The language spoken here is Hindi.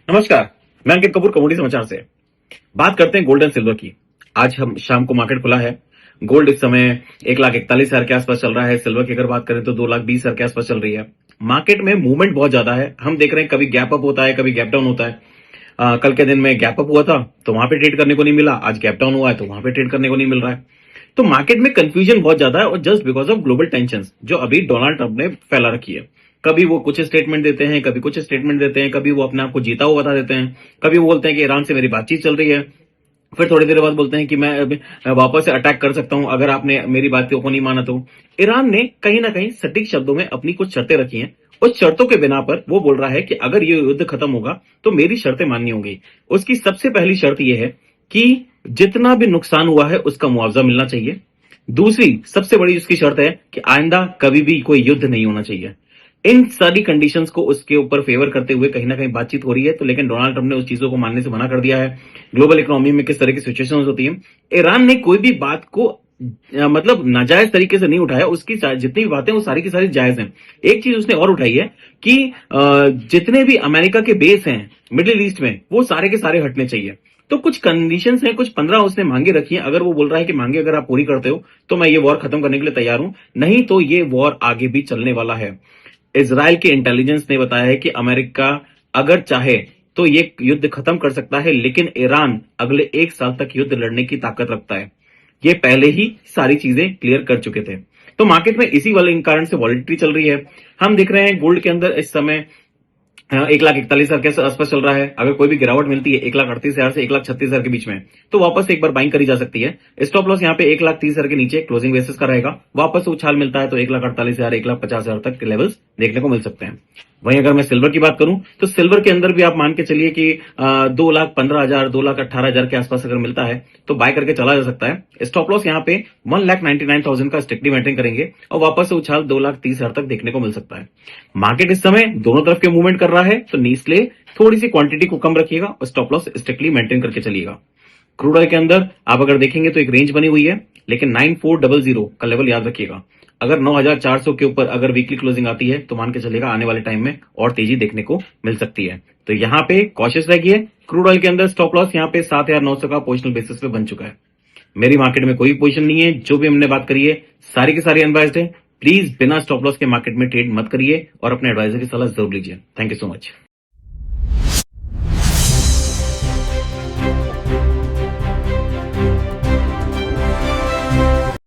नमस्कार। मैं अंकित कपूर, कमोडिटी समाचार से बात करते हैं गोल्ड एंड सिल्वर की। आज हम शाम को मार्केट खुला है। गोल्ड इस समय 1,41,000 के आसपास चल रहा है। सिल्वर की अगर बात करें तो 2,20,000 के आसपास चल रही है। मार्केट में मूवमेंट बहुत ज्यादा है। हम देख रहे हैं कभी गैप अप होता है, कभी गैप डाउन होता है। कल के दिन में गैप अप हुआ था तो वहां पे ट्रेड करने को नहीं मिला। आज गैप डाउन हुआ है तो वहां पे ट्रेड करने को नहीं मिल रहा है। तो मार्केट में कंफ्यूजन बहुत ज्यादा है और just because of global tension जो अभी डोनाल्ड ट्रंप ने फैला रखी है। कभी वो कुछ स्टेटमेंट देते हैं, कभी कुछ स्टेटमेंट देते हैं, कभी वो अपने आप को जीता हुआ बता देते हैं, कभी वो बोलते हैं कि ईरान से मेरी बातचीत चल रही है, फिर थोड़ी देर बाद बोलते हैं कि मैं अभी वापस से अटैक कर सकता हूं अगर आपने मेरी बातों को नहीं माना तो। ईरान ने कहीं ना कहीं सटीक शब्दों में अपनी कुछ शर्तें रखी हैं। उस शर्तों के बिना पर वो बोल रहा है कि अगर ये युद्ध खत्म होगा तो मेरी शर्तें माननी होंगी। उसकी सबसे पहली शर्त यह है कि जितना भी नुकसान हुआ है उसका मुआवजा मिलना चाहिए। दूसरी सबसे बड़ी उसकी शर्त है कि आइंदा कभी भी कोई युद्ध नहीं होना चाहिए। इन सारी कंडीशंस को उसके ऊपर फेवर करते हुए कहीं ना कहीं बातचीत हो रही है। तो लेकिन डोनाल्ड ट्रंप ने उस चीजों को मानने से मना कर दिया है। ग्लोबल इकोनॉमी में किस तरह की सिचुएशन होती है, ईरान ने कोई भी बात को मतलब नाजायज तरीके से नहीं उठाया। उसकी जितनी भी बातें वो सारी की सारी जायज हैं। एक चीज उसने और उठाई है कि जितने भी अमेरिका के बेस हैं मिडिल ईस्ट में वो सारे के सारे हटने चाहिए। तो कुछ कंडीशंस हैं, कुछ 15 उसने मांगे रखी हैं। अगर वो बोल रहा है कि मांगे अगर आप पूरी करते हो तो मैं ये वॉर खत्म करने के लिए तैयार हूं, नहीं तो ये वॉर आगे भी चलने वाला है। इजराइल के इंटेलिजेंस ने बताया है कि अमेरिका अगर चाहे तो ये युद्ध खत्म कर सकता है, लेकिन ईरान अगले 1 साल तक युद्ध लड़ने की ताकत रखता है। ये पहले ही सारी चीजें क्लियर कर चुके थे। तो मार्केट में इसी वाले कारण से वॉलिटिलिटी चल रही है। हम देख रहे हैं गोल्ड के अंदर इस समय 1,41,000 के आसपास चल रहा है। अगर कोई भी गिरावट मिलती है 1,38,000 से 1,36,000 के बीच में तो वापस एक बार बाइंग करी जा सकती है। स्टॉप लॉस यहाँ पे 1,30,000 के नीचे क्लोजिंग बेसिस का रहेगा। वापस उछाल मिलता है तो 1,48,000 1,50,000 तक के लेवल्स देखने को मिल सकते हैं। वहीं अगर मैं सिल्वर की बात करूं तो सिल्वर के अंदर भी आप मान के चलिए कि 2,15,000 2,18,000 के आसपास अगर मिलता है तो बाय करके चला जा सकता है। स्टॉप लॉस यहाँ पे 1,99,000 का स्ट्रिक्टली मेंटेन करेंगे और वापस से उछाल 2,30,000 तक देखने को मिल सकता है। मार्केट इस समय दोनों तरफ के मूवमेंट कर रहा है तो इसलिए थोड़ी सी क्वांटिटी को कम रखिएगा और स्टॉप लॉस स्ट्रिक्टली मेंटेन करके चलिएगा। क्रूड ऑयल के अंदर आप अगर देखेंगे तो एक रेंज बनी हुई है, लेकिन 9400 का लेवल याद रखिएगा। अगर 9,400 के ऊपर अगर वीकली क्लोजिंग आती है तो मान के चलेगा आने वाले टाइम में और तेजी देखने को मिल सकती है। तो यहां पे कॉशियस रहिए। क्रूड ऑयल के अंदर स्टॉप लॉस यहां पे 7,900 का पोजिशनल बेसिस पे बन चुका है। मेरी मार्केट में कोई पोजीशन नहीं है। जो भी हमने बात करी है सारी की सारी अनबायस्ड है। प्लीज बिना स्टॉप लॉस के मार्केट में ट्रेड मत करिए और अपने एडवाइजर की सलाह जरूर लीजिए। Thank you so much.